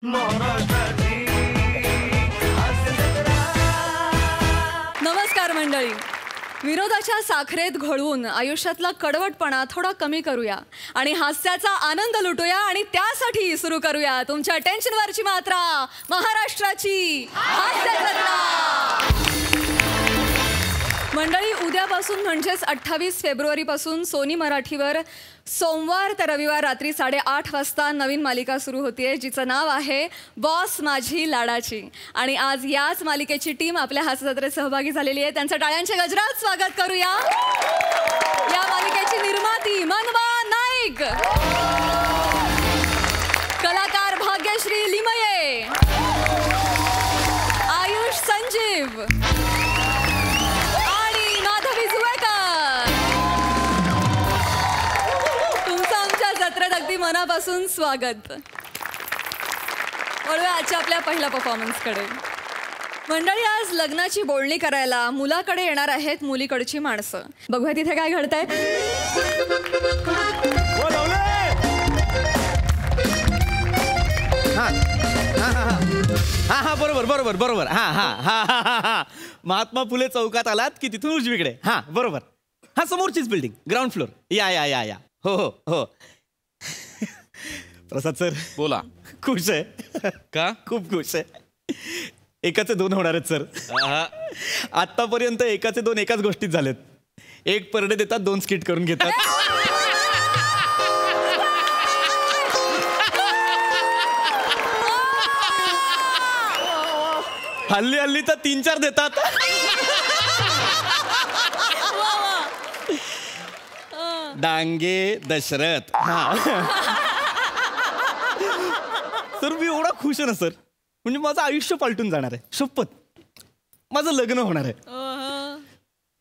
नमस्कार मंडळी. विनोदाच्या साखरेत घोळवून आयुष्यातला कडवटपणा थोडा कमी करूया आणि हास्याचा आनंद लुटूया आणि त्यासाठी सुरू करूया तुमच्या टेन्शनवरची मात्रा, महाराष्ट्राची हास्य जत्रा. मंडळी, उद्यापासून म्हणजेच 28 फेब्रुवारीपासून सोनी मराठीवर सोमवार ते रविवार रात्री 8:30 वाजता नवीन मालिका सुरू होतीये, जिचं नाव आहे बॉस माझी लाडाची. आणि आज याच मालिकेची टीम आपल्या हास्य जत्रेत सहभागी झालेली आहे. त्यांचं टाळ्यांच्या गजरात स्वागत करूया. या मालिकेची निर्माती मनवा नाईक, कलाकार भाग्यश्री लिमये, आयुष संजीव, अगदी मनापासून स्वागत. वळूया आजच्या आपल्या पहिल्या परफॉर्मन्सकडे. मंडळी, आज लग्नाची बोलणी करायला मुलाकडे येणार आहेत मुलीकडची माणसं. बघूया तिथे काय घडतंय. हा बरोबर बरोबर बरोबर. हा महात्मा फुले चौकात आलात की तिथून उजवीकडे. हा बरोबर. हा समोरचीच बिल्डिंग, ग्राउंड फ्लोर. या. हो हो हो. प्रसाद सर बोला. खुश आहे का? खूप खुश आहे. एकाचे दोन होणार आहेत सर. आतापर्यंत एकाचे दोन एकाच गोष्टीत झालेत. एक परडे देतात, दोन स्किट करून घेतात. हल्ली तर 3-4 देतात. डांगे दशरथ. सर मी एवढा खुश आहे ना सर, म्हणजे माझं आयुष्य पालटून जाणार आहे. शपथ, माझं लग्न होणार आहे.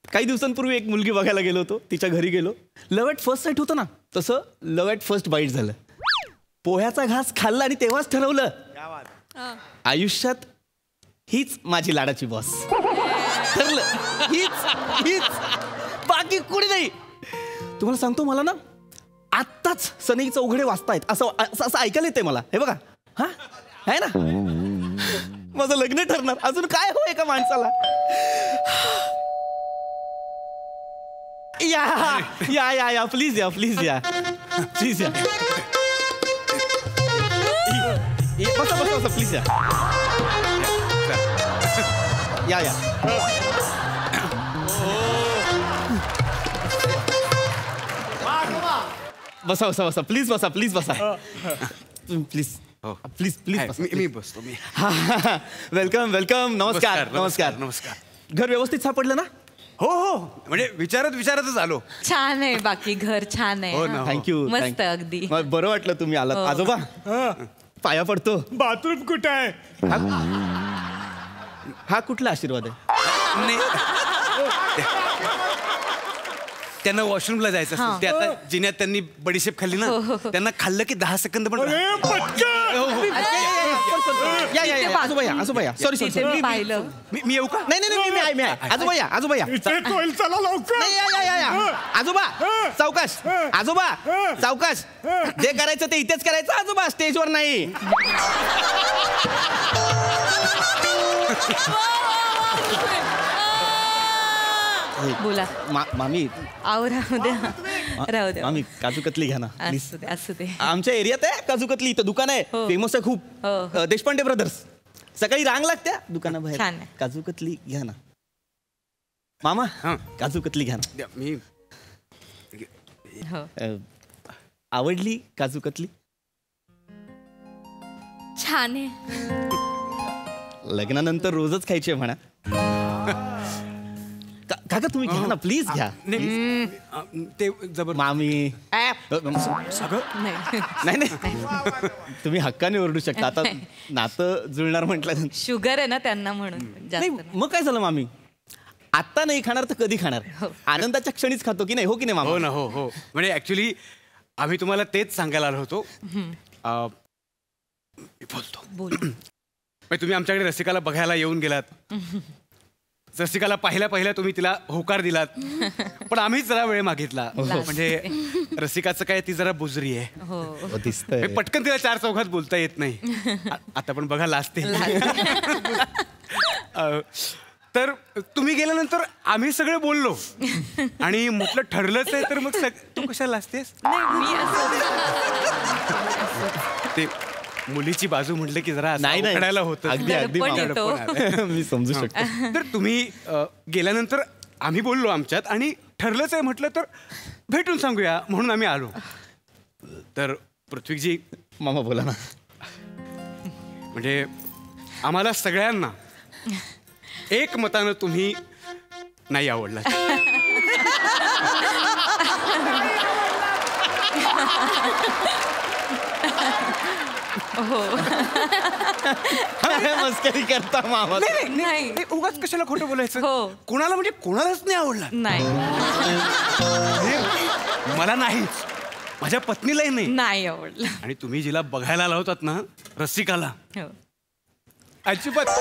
काही दिवसांपूर्वी एक मुलगी बघायला गेलो होतो, तिच्या घरी गेलो. लव ॲट फर्स्ट साईट होतं ना, तसं लव ॲट फर्स्ट बाईट झालं. पोह्याचा घास खाल्ला आणि तेव्हाच ठरवलं आयुष्यात हीच माझी लाडाची बॉस. ठरलं हीच, बाकी कोणी नाही. तुम्हाला सांगतो, मला ना आत्ताच सनई चौघडे वाचतायत असं ऐकायला येते मला. हे बघा, हा आहे ना, माझं लग्न ठरणार. अजून काय हो एका माणसाला. या प्लीज या प्लीज या. बसा प्लीज या. बसा प्लीज बसा प्लीज. मी बसतो. वेलकम. नमस्कार. घर व्यवस्थित सापडलं ना? हो, म्हणजे विचारतच आलो. छान आहे, बाकी घर छान आहे. थँक्यू. मस्त, अगदी बरं वाटलं तुम्ही आलात. आजोबा पाया पडतो. बाथरूम कुठे आहे? हा कुठला आशीर्वाद आहे? त्यांना वॉशरूमला जायचं असतं. ते आता जिन्यात त्यांनी बडीशेप खाल्ली ना, त्यांना खाल्लं की 10 सेकंद पण. आजोबा या. सॉरी मी पाहिलं. मी येऊ का? नाही मी आहे. आजोबा या. चला लवकर. आजोबा सावकाश. जे करायचं ते इथेच करायचं आजोबा, स्टेजवर नाही. बोला. मामी राहू द्या. मामी काजू कतली घ्या ना. असू दे. आमच्या एरियात आहे काजू कतली. इथं दुकान आहे, फेमस आहे खूप. देशपांडे ब्रदर्स. सकाळी रांग लागत्या दुकानाबाहेर. काजू कतली घ्या ना मामा. काजू कतली घ्या ना. मी आवडली काजू कतली? छान आहे. लग्नानंतर रोजच खायची म्हणा. काका तुम्ही घ्या ना प्लीज घ्या. ते जबर मामी सगळं नाही तुम्ही हक्काने ओरडू शकता. आता नातं जुळणार म्हटलं. शुगर आहे ना त्यांना, म्हणून नाही. मग काय झालं मामी, आता नाही खाणार तर कधी खाणार? आनंदाच्या क्षणीच खातो की नाही? हो की नाही मामा? हो ना. हो. म्हणजे ऍक्च्युली आम्ही तुम्हाला तेच सांगायला आलो होतो. बोल. तुम्ही आमच्याकडे रसिकाला बघायला येऊन गेलात. रसिकाला पहिल्या तुम्ही तिला होकार दिलात पण आम्हीच जरा वेळ मागितला म्हणजे रसिकाचं काय ती जरा बुजरी आहे हो दिसतंय पटकन तिला 4 चौघात बोलता येत नाही आता पण बघा लाजते तर तुम्ही गेल्यानंतर आम्ही सगळे बोललो आणि म्हटलं ठरलंच आहे तर मग तू कशाला लाजतेस नाही मी ते मुलीची बाजू म्हटलं की जरा नाही करायला होतं अगदी अगदी दडपण मामा. येतो. मी समजू शकतो तर तुम्ही गेल्यानंतर आम्ही बोललो आमच्यात आणि ठरलंच आहे म्हटलं तर भेटून सांगूया म्हणून आम्ही आलो तर पृथ्वीजी मामा बोला ना म्हणजे आम्हाला सगळ्यांना एक मतानं तुम्ही नाही आवडला मस्करी करता मामा नाही उगाच कशाला खोटं बोलायचं हो. कोणाला म्हणजे कोणालाच नाही आवडला नाही मला नाहीच माझ्या पत्नीलाही नाही नाही आवडलं आणि तुम्ही जिला बघायला आला होतात ना रसिकाला हो अजिबातच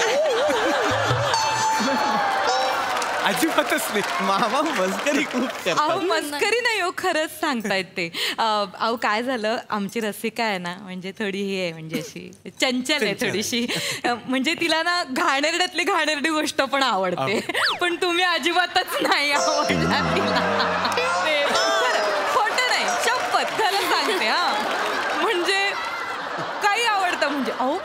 नाही मामा मस्करी खूप अहो करतात मस्करी नाही हो खरंच सांगतायत ते अहो काय झालं आमची रसिका आहे ना म्हणजे थोडी ही आहे म्हणजे अशी चंचल आहे थोडीशी म्हणजे तिला ना घाणेरड्यातली घाणेरडी गोष्ट पण आवडते पण तुम्ही अजिबातच नाही आवडला तिला खोटं नाही शपथ खरं सांगते हा म्हणजे काही आवडतं म्हणजे अहो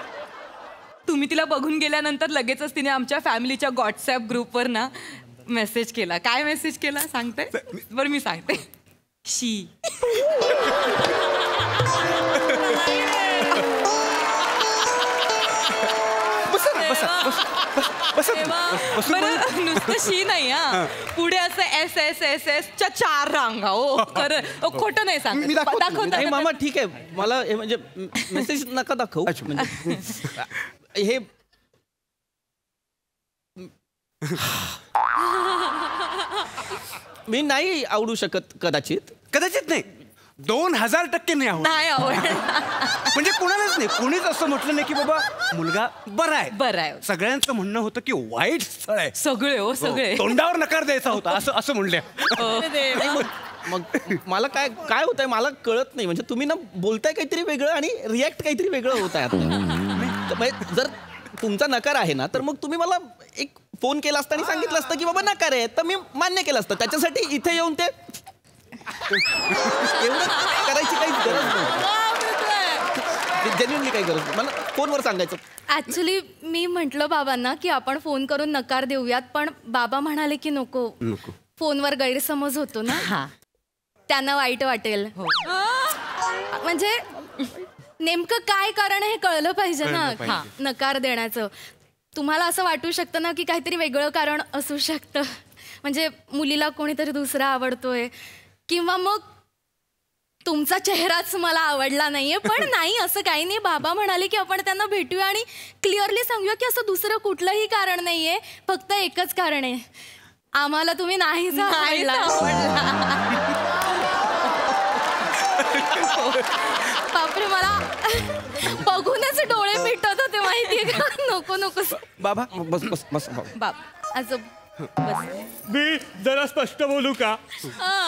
तुम्ही तिला बघून गेल्यानंतर लगेचच तिने आमच्या फॅमिलीच्या व्हॉट्सअप ग्रुपवर ना मेसेज केला काय मेसेज केला सांगते बरं मी सांगते शी बरं नुसतं शी नाही हा पुढे असं SS च्या 4 रांगा हो खरं खोटं नाही मी सांगते दाखवतो. नाही मामा ठीक आहे मला हे म्हणजे मेसेज नका दाखवू म्हणजे हे मी नाही आवडू शकत कदाचित नाही 2000% नाही आवडत नाही आवड म्हणजे कोणालाच नाही कोणीच असं म्हटलं नाही की बाबा मुलगा बरा आहे बरं आहे सगळ्यांचं म्हणणं होतं की वाईट स्थळ आहे सगळे हो सगळे तोंडावर नकार द्यायचा होता असं म्हणले नाही, मग मला काय काय होतंय मला कळत नाही म्हणजे तुम्ही ना बोलताय काहीतरी वेगळं आणि रिॲक्ट काहीतरी वेगळं होत आहे आता जर तुमचा नकार आहे ना तर मग तुम्ही मला एक फोन केला असता आणि सांगितलं असतं की बाबा नकार आहे तर मी मान्य केलं असतं त्याच्यासाठी इथे येऊन ते एवढं करायची काही गरज नाही जेन्युइनली काही गरज नाही मला फोनवर सांगायचं ऍक्च्युली मी म्हटलं बाबांना की आपण फोन करून नकार देऊयात पण बाबा म्हणाले की नको फोनवर गैरसमज होतो ना हा त्यांना वाईट वाटेल म्हणजे नेमकं काय कारण हे कळलं पाहिजे ना हा. नकार देण्याचं तुम्हाला असं वाटू शकतं ना की काहीतरी वेगळं कारण असू शकतं म्हणजे मुलीला कोणीतरी दुसरा आवडतोय किंवा मग तुमचा चेहराच मला आवडला नाहीये पण नाही असं काही नाही बाबा म्हणाले की आपण त्यांना भेटूया आणि क्लिअरली सांगूया की असं दुसरं कुठलंही कारण नाहीये फक्त एकच कारण आहे आम्हाला तुम्ही नाहीच आवडला बापरे मला बघूनच डोळे मिटत होते माहितीये का नको नको बाबा बस बस बस बाप असं बस मी जरा स्पष्ट बोलू का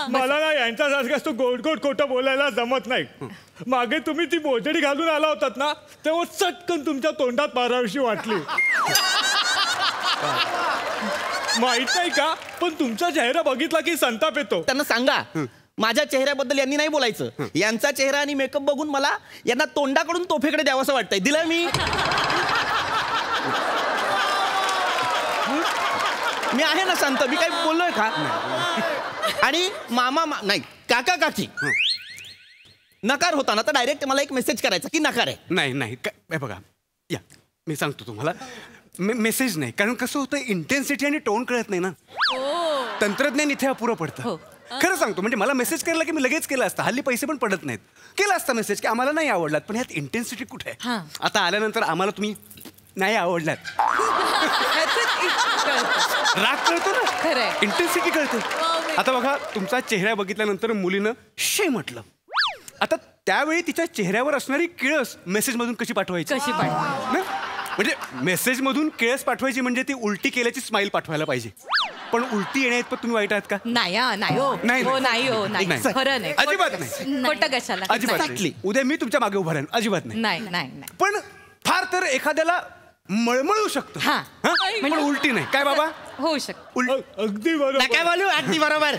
मला ना यांच्यासारखं असं गोड गोड खोटं बोलायला जमत नाही मागे तुम्ही ती बोजडी घालून आला होतात ना तेव्हा चटकन तुमच्या तोंडात मारावीशी वाटली माहित नाही का पण तुमचा चेहरा बघितला की संताप येतो त्यांना सांगा माझ्या चेहऱ्याबद्दल यांनी नाही बोलायचं यांचा चेहरा आणि मेकअप बघून मला यांना तोंडाकडून तोफेकडे द्यावं असं वाटतंय दिलंय मी आहे ना शांत मी काही बोललोय का आणि मामा नाही काका काकी नकार होता ना तर डायरेक्ट मला एक मेसेज करायचा की नकार आहे नाही हे बघा या मी सांगतो तुम्हाला मेसेज नाही कारण कसं होतं इंटेन्सिटी आणि टोन कळत नाही ना तंत्रज्ञान इथे अपुरं पडतं खरं सांगतो म्हणजे मला मेसेज केला की मी लगेच केला असता हल्ली पैसे पण पडत नाहीत केला असता मेसेज की आम्हाला नाही आवडलात पण ह्यात इंटेन्सिटी कुठे आहे आता आल्यानंतर आम्हाला तुम्ही नाही आवडलात राग कळतो ना खरंय. इंटेन्सिटी कळते आता बघा तुमचा चेहरा बघितल्यानंतर मुलीनं शे म्हटलं आता त्यावेळी तिच्या चेहऱ्यावर असणारी किळस मेसेज मधून कशी पाठवायची कशी पाठवायची? ना? म्हणजे मेसेज मधून केळस पाठवायची म्हणजे ती उलटी केल्याची स्माईल पाठवायला पाहिजे. पण उलटी येण्यात पण तुम्ही वाईट आहात का? नाही नाही हो नाही, हो नाही. नाही हो नाही नाही. खरं नाही अजिबात नाही. खोटं कशाला अजिबात नाही. उद्या मी तुमच्या मागे उभा राहीन. अजिबात नाही. नाही नाही नाही पण फार तर एखाद्याला मळमळू शकतं. हा. पण उलटी नाही. काय बाबा? होऊ शकतं. अगदी बरोबर. काय बोलू अगदी बरोबर.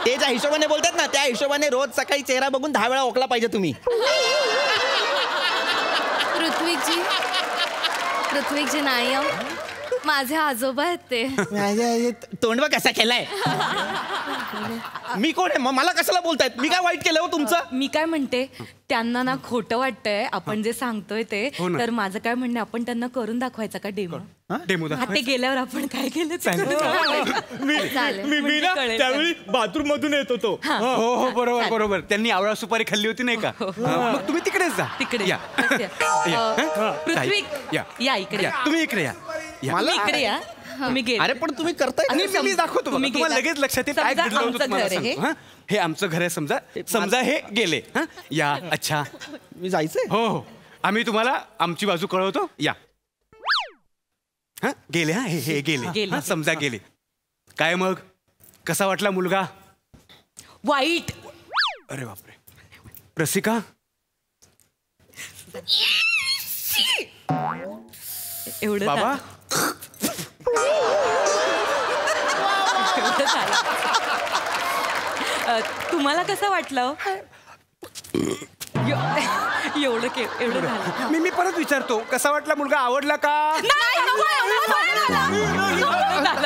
ते ज्या हिशोबाने बोलतात ना त्या हिशोबाने रोज सकाळी चेहरा बघून 10 वेळा ओकला पाहिजे तुम्ही. पृथ्वीजी नाही हो. माझे आजोबा आहेत ते. तोंडवा कसा केलाय. मी कोण आहे मला कशाला बोलतायत. मी काय वाईट केलं हो तुमचं. मी काय म्हणते त्यांना ना खोटं वाटतंय आपण जे सांगतोय ते. तर माझं काय म्हणणं आपण त्यांना करून दाखवायचं का डेमो. डेमो ते गेल्यावर आपण काय केलं मी ना त्यावेळी बाथरूम मधून येत होतो. हो हो बरोबर बरोबर. त्यांनी आवळा सुपारी खाल्ली होती नाही का. मग तुम्ही तिकडेच जा. तिकडे या. पृथ्वी या इकडे तुम्ही इकडे या. तुम्ही इकडे या. तुम्ही गेले. अरे पण तुम्ही करताय. मी दाखवतो बघा. तुम्हाला लगेच लक्षात येईल काय घडलं होतं तुम्हाला सांगतो. हे आमचं घर आहे समजा हे गेले. या. अच्छा मी जायचंय. हो हो आम्ही तुम्हाला आमची बाजू कळवतो. या. गेले. हे गेले. समजा गेले. काय मग कसा वाटला मुलगा. वाईट. अरे बापरे. रसिका एवढं बाबा तुम्हाला कसं वाटलं. एवढं झालं. मी परत विचारतो कसा वाटला मुलगा. आवडला का.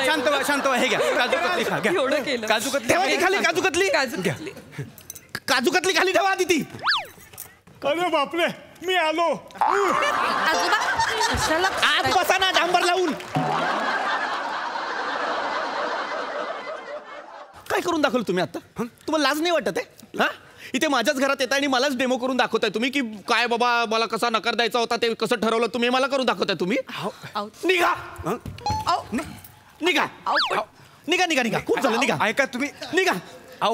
शांत व्हा. हे घ्या काजू कतली खा. घ्या. एवढं केलं. काजू कतली ठेवा ती खाली. काजू कतली काजू कतली खाली ठेवा आधी ती. अरे बापरे मी आलो. आत बसा ना डांबर लावून. काय करून दाखवलं तुम्ही आता. तुम्हाला लाज नाही वाटत आहे. हा इथे माझ्याच घरात येताय आणि मलाच डेमो करून दाखवताय तुम्ही की काय बाबा मला कसा नकार द्यायचा होता ते कसं ठरवलं तुम्ही मला करून दाखवताय तुम्ही. निघा निघा निघा निघा निघा. खूप झालं निघा. ऐका तुम्ही निघा.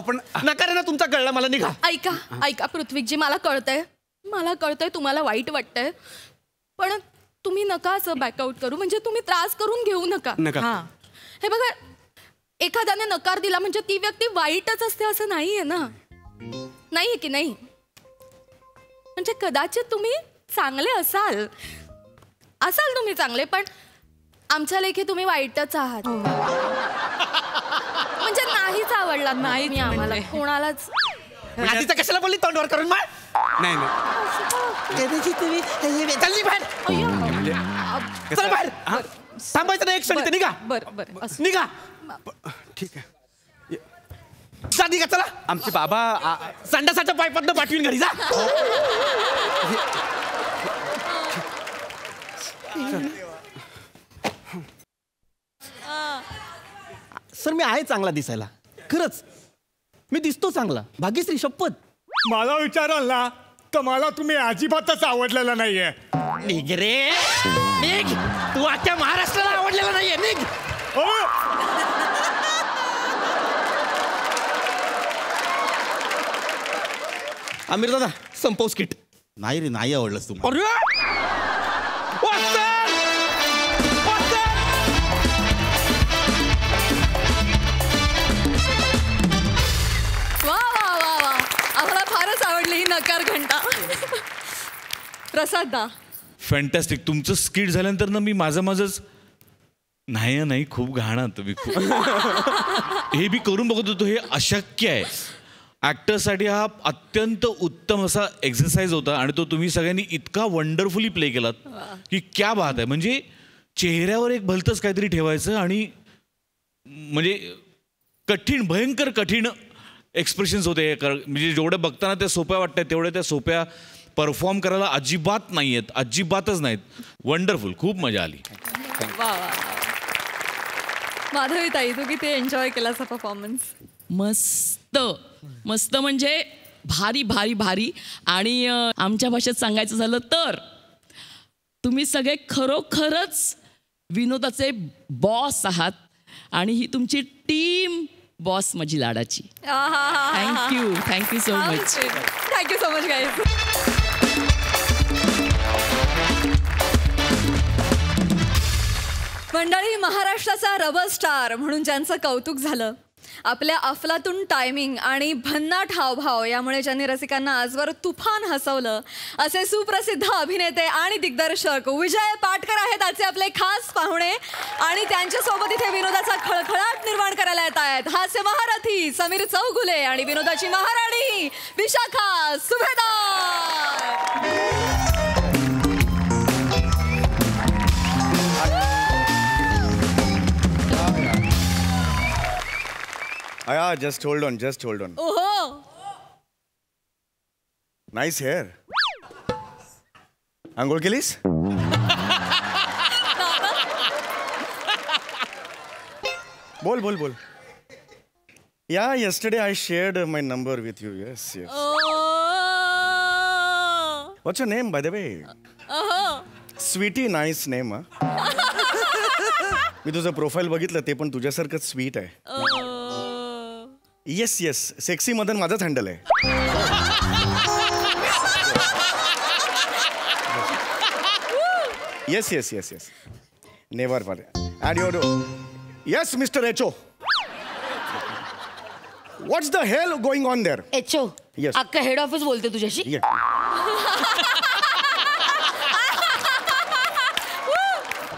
पण नकार आहे ना तुमचा कळला मला. निघा. ऐका पृथ्वीजी मला कळतंय तुम्हाला वाईट वाटतंय पण तुम्ही नका असं बॅकआउट करू. म्हणजे तुम्ही त्रास करून घेऊ नका. हे बघा एखाद्याने नकार दिला म्हणजे ती व्यक्ती वाईटच असते असं नाहीये ना. नाहीये की नाही. म्हणजे कदाचित तुम्ही चांगले असाल तुम्ही चांगले पण आमच्या लेखी तुम्ही वाईटच आहात. म्हणजे नाहीच आवडला नाही मी आम्हाला कोणालाच. आधीचं कशाला बोलली तोंडवर करून मग. नाही चल बाहेर. थांबायचं नाही एक क्षण इथे. निघा. बरं निघा. ठीक आहे. जा निघा. चला. आमचे बाबा संडासाच्या पाईपातनं पाठवीन घरी. जा. सर मी आहे चांगला दिसायला खरंच. मी दिसतो चांगला. भाग्यश्री शपथ. मला विचाराल ना तर मला तुम्ही अजिबातच आवडलेला नाहीये. निघ रे निघ. तू अख्ख्या महाराष्ट्राला आवडलेला नाहीये. निघ. आमिर दादा संपवस किट. नाही रे नाही आवडलंस तुम्हाला. वा वा वा वा आम्हाला फारच आवडली ही नकार घंटा. प्रसाद दा. फॅन्टॅस्टिक. तुमचं स्किट झाल्यानंतर ना मी माझंच नाही खूप घाणा तुम्ही खूप. हे मी करून बघत होतो. हे अशक्य आहे. ॲक्टरसाठी हा अत्यंत उत्तम असा एक्सरसाइज होता आणि तो तुम्ही सगळ्यांनी इतका वंडरफुली प्ले केलात की क्या बात आहे. म्हणजे चेहऱ्यावर एक भलतंच काहीतरी ठेवायचं आणि म्हणजे कठीण भयंकर कठीण एक्सप्रेशन्स होते. म्हणजे जेवढं बघताना त्या सोप्या वाटतात तेवढ्या त्या सोप्या परफॉर्म करायला अजिबात नाही आहेत. अजिबातच नाहीत. वंडरफुल. खूप मजा आली. वा वा. माधवी ताई तू किती एन्जॉय केलास परफॉर्मन्स. मस्त मस्त म्हणजे भारी भारी भारी. आणि आमच्या भाषेत सांगायचं झालं तर तुम्ही सगळे खरोखरच विनोदाचे बॉस आहात आणि ही तुमची टीम बॉस माझी लाडाची. Thank you so much. Thank you so much guys. मंडळी, महाराष्ट्राचा रबर स्टार म्हणून ज्यांचं कौतुक झालं, आपल्या अफलातून टायमिंग आणि भन्नाट हावभाव यामुळे ज्यांनी रसिकांना आजवर तुफान हसवलं, असे सुप्रसिद्ध अभिनेते आणि दिग्दर्शक विजय पाटकर आहेत आजचे आपले खास पाहुणे. आणि त्यांच्यासोबत इथे विनोदाचा खळखळाट निर्माण करायला येत आहेत हास्य महारथी समीर चौगुले आणि विनोदाची महाराणी विशाखा सुभेदार. Yeah, just hold on. ओहो, Nice hair. आंघोळ केलीस? बोल. Yeah, yesterday I shared my number with you. Yes. What's your name, by the way? Sweetie, nice name, huh? मी तुझं प्रोफाईल बघितलं, ते पण तुझ्यासारखंच स्वीट आहे. येस, सेक्सी मदन माझाच हँडल आहे. Yes. Never for add your. Yes mister HO. What's the hell going on there? HO, Yes. अख्खा head office बोलते तुझ्याशी.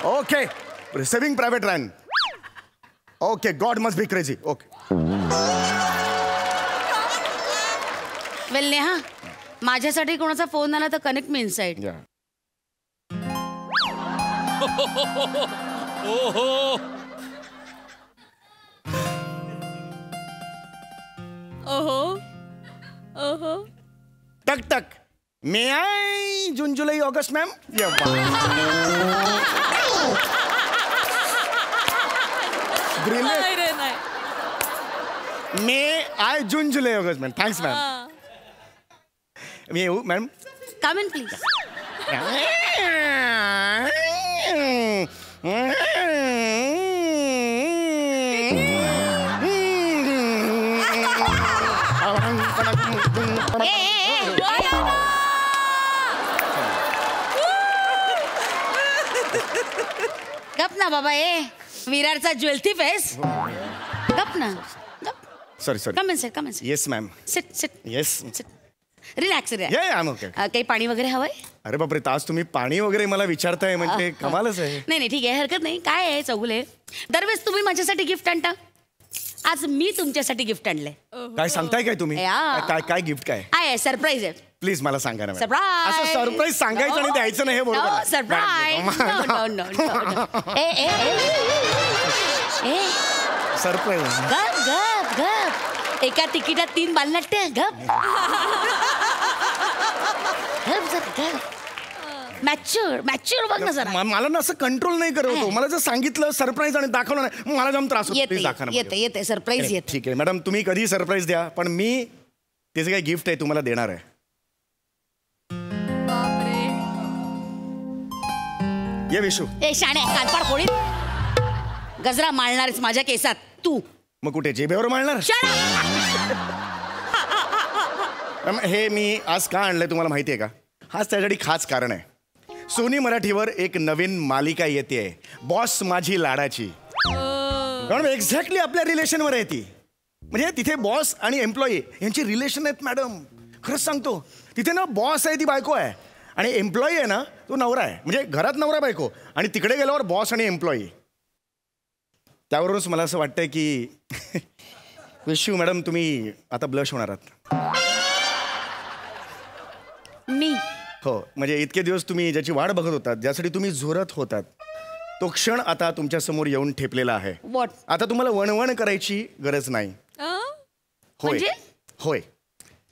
Okay, receiving private ran. Okay, god must be crazy. Okay. Well Neha, माझ्यासाठी कोणाचा phone आला तर connect me inside. ओहो. टक. May I June July August ma'am? नाही रे, नाही. मे I June July August ma'am. Thanks ma'am. मी येऊ मॅम? Come in please. गप ना बाबा, विरारचा ज्वेलथी फेस. गप ना. Sorry. Come in come in. Yes ma'am. Sit. Yes. Relax. Okay. काही पाणी वगैरे हवंय? अरे बापरे, तास तुम्ही पाणी वगैरे मला विचारताय म्हणजे कमालच आहे. नाही ठीक आहे, हरकत नाही. काय आहे चौगुले, दरवेळेस तुम्ही माझ्यासाठी गिफ्ट आणता, आज मी तुमच्यासाठी गिफ्ट आणलंय. काय सांगताय काय तुम्ही? काय गिफ्ट काय आहे? सरप्राईज आहे. प्लीज मला सांगा ना. Surprise! असं सरप्राईज सांगायचं आणि द्यायचं नाही हे बरोबर No, नाही. surprise. No. सरप्राईज. गप. एका तिकिटात 3 बालनाट्य. गप. मॅच्युअर बघ ना जरा. मला ना असं कंट्रोल नाही करत होतो. मला जर सांगितलं सरप्राईज आणि दाखवलं नाही, मला जाम त्रास होतो. प्लीज दाखवा ना. येते सरप्राईज येते. ठीक आहे मॅडम, तुम्ही कधी सरप्राईज द्या, पण मी त्याचं काही गिफ्ट आहे तुम्हाला देणार आहे. ये विशू. शाणे, कानपाड फोडीत. गजरा माळणारच माझ्या केसात तू. मग कुठे जेबेवर मारणार? हे मी आज का आणलंय तुम्हाला माहिती आहे का? हाच त्यासाठी खास कारण आहे. सोनी मराठीवर एक नवीन मालिका येते, बॉस माझी लाडाची. एक्झॅक्टली आपल्या रिलेशनवर आहे ती. म्हणजे तिथे बॉस आणि एम्प्लॉई यांची रिलेशन आहेत मॅडम. खरंच सांगतो, तिथे ना बॉस आहे ती बायको आहे आणि एम्प्लॉई आहे ना तो नवरा आहे. म्हणजे घरात नवरा बायको आणि तिकडे गेल्यावर बॉस आणि एम्प्लॉई. त्यावरूनच मला असं वाटतंय की विशू मॅडम तुम्ही आता ब्लश होणार आहात. मी हो, म्हणजे इतके दिवस तुम्ही ज्याची वाट बघत होतात, ज्यासाठी तुम्ही झोरत होतात, तो क्षण आता तुमच्या समोर येऊन ठेपलेला आहे. What? आता तुम्हाला वणवण करायची गरज नाही. होय,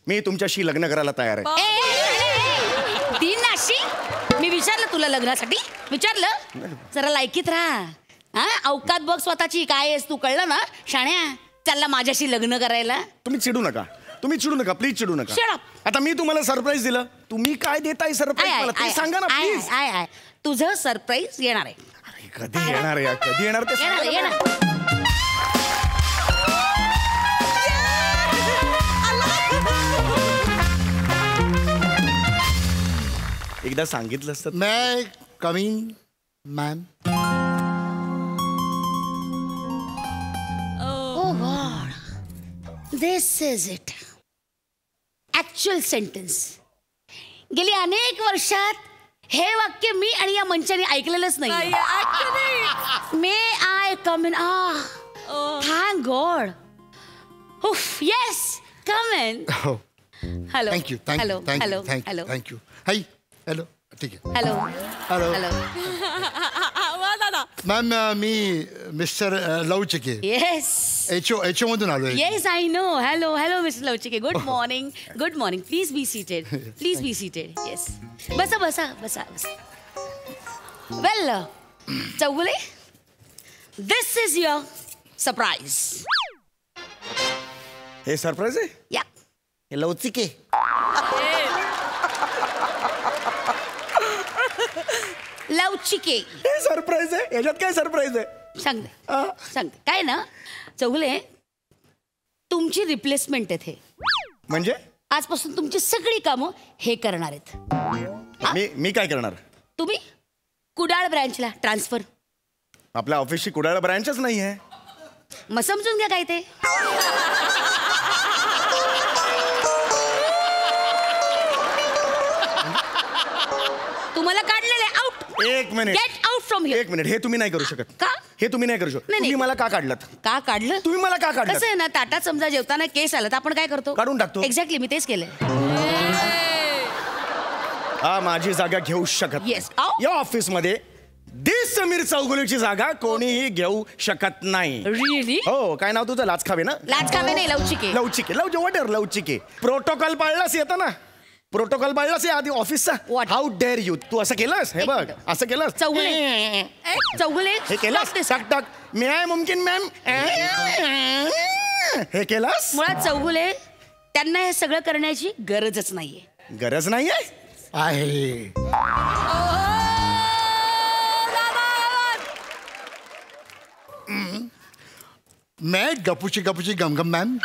मी तुमच्याशी लग्न करायला तयार आहे. ती नाशी. मी विचारलं तुला लग्नासाठी? विचारलं? जरा लायकीत राहा. अवकात बघ स्वतःची. काय आहेस तू, कळलं ना शाण्या? चालला माझ्याशी लग्न करायला. तुम्ही चिडू नका प्लीज चिडू नका. Shut up. आता मी तुम्हाला सरप्राईज दिलं, तुम्ही काय देताय सरप्राईज मला ते सांगा ना प्लीज. तुझं सरप्राईज येणार आहे. कधी येणार आहे? कधी येणार ते सांगा ना. येणार. एकदा सांगितलं असतं. मैं coming ma'am. This is it. Actual sentence. गेली अनेक वर्षात हे वाक्य मी आणि या मंचाने ऐकलेलंच नाही. मे I come in. Thank god. Yes come in. Hello. Thank you hello hello hello thank you. Hi. Hello. ठीक आहे. Hello hello. हॅलो. मॅम मी मिस्टर लवचिके. येस. एच मधून आलोय. Yes I know. Hello hello mister Lavchike. Good morning. Good morning. Please be seated. Please be seated. Yes. बसा बसा बसा बसा. Well Chougule, this is your surprise. हे सरप्राईज आहे. या. हे लवचिके. लवचिके. हे सरप्राईज आहे. याच्यात काय सरप्राईज आहे? सांगते काय ना चौगुले, तुमची रिप्लेसमेंट आहे. म्हणजे आजपासून तुमची सगळी कामं हे करणार आहेत. मी काय करणार? तुम्ही कुडाळ ब्रँचला ट्रान्सफर. आपल्या ऑफिसची कुडाळ ब्रँचच नाही आहे. मग समजून घ्या काय ते. तुम्हाला काढलेले आउट. एक minute. Get out from here. एक मिनिट. हे तुम्ही नाही करू शकत. का? हे तुम्ही नाही करू शकत. नाही, तुम्ही मला का काढलं? का काढलं? तुम्ही मला का काढलं? कसं आहे ना, ताटात समजा जेवताना केस आला तर आपण काय करतो? काढून टाकतो. एक्झॅक्टली मी तेच केलंय. हा माझी जागा घेऊ शकत Yes. नाही. या ऑफिसमध्ये समीर चौगुलेची जागा कोणीही घेऊ शकत नाही. रिअली? हो. काय नाव तुझं? लाचखावे ना? लाचखावे नाही, लवचिके. लवचिके. वॉटर लवचिके. प्रोटोकॉल पाळलास येतं ना? प्रोटोकॉल पाळलास आधी ऑफिसचा. How dare you. तू असं केलंस? हे बघ असं केलंस. चौगुले. चौगुले. हे केलंस? टाक टाक. मी आहे मुमकिन मॅम. हे केलंस? मुळात चौगुले त्यांना हे सगळं करण्याची गरजच नाहीये. गरज नाहीये? आहे. मैं गपुची गपुची गमगम मॅम.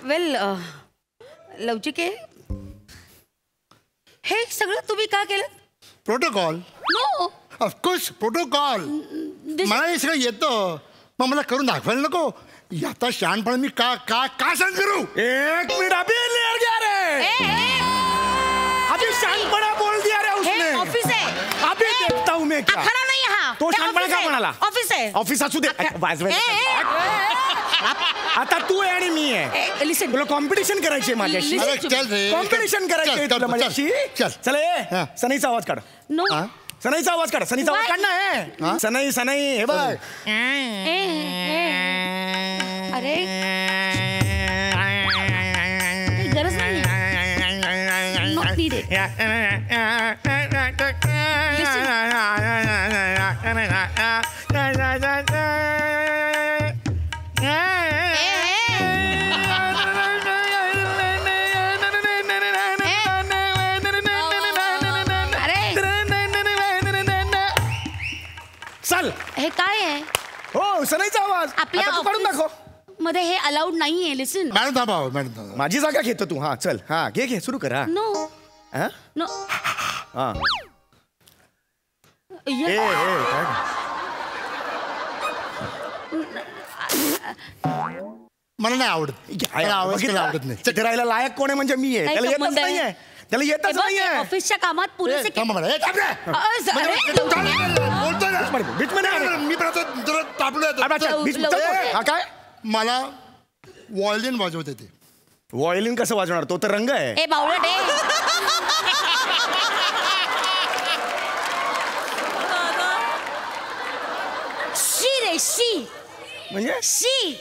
वेल लवचिके, हे सगळं तुम्ही का केलं? प्रोटोकॉल. नो. Of course protocol. मला हे सगळं येतं, मग मला करून दाखवायला नको. आता शहाणपण मी का का का सांग करू? एक मिनिट. अभी लेर गया रे. अभी शहाणपणा बोल दिया रे उसने. ऑफिस है. अभी देखता हूं मैं क्या. खरा नाही हा. तो शहाणपणा का म्हणाला? ऑफिस आहे. ऑफिस असू दे. आता तू आहे आणि मी आहे. लिसन. तुला कॉम्पिटिशन करायची माझ्याशी. कॉम्पिटिशन करायची तुला माझ्याशी. चल ये सनईचा आवाज काढ. नो. सनईचा आवाज काढ. सनईचा आवाज काढ ना. हे सनई सनई. हे बघ. अरे गरज नाही. Not needed. चल. हे काय आहे? हो सनईचा आवाज. आपल्या आता तू काढून दाखव. मध्ये हे अलाउड नाहीये. लिसन. मॅडम थांबा. मॅडम माझी जागा घेतो तू. हा चल. हा घे घे सुरू कर. हा नो. नो. हा. ए काय मला नाही आवडत. आवडत नाही. चित्रायला लायक कोण आहे म्हणजे मी आहे. त्याला येतच नाहीये. त्याला येतच नाहीये. ऑफिसच्या कामात पुरेसे मी काय मला वॉयलिन वाजवते ते. वॉयलिन कसं वाजवणार? तो तर रंग आहे. ए बावळट आहे. शी रे शी. म्हणजे शी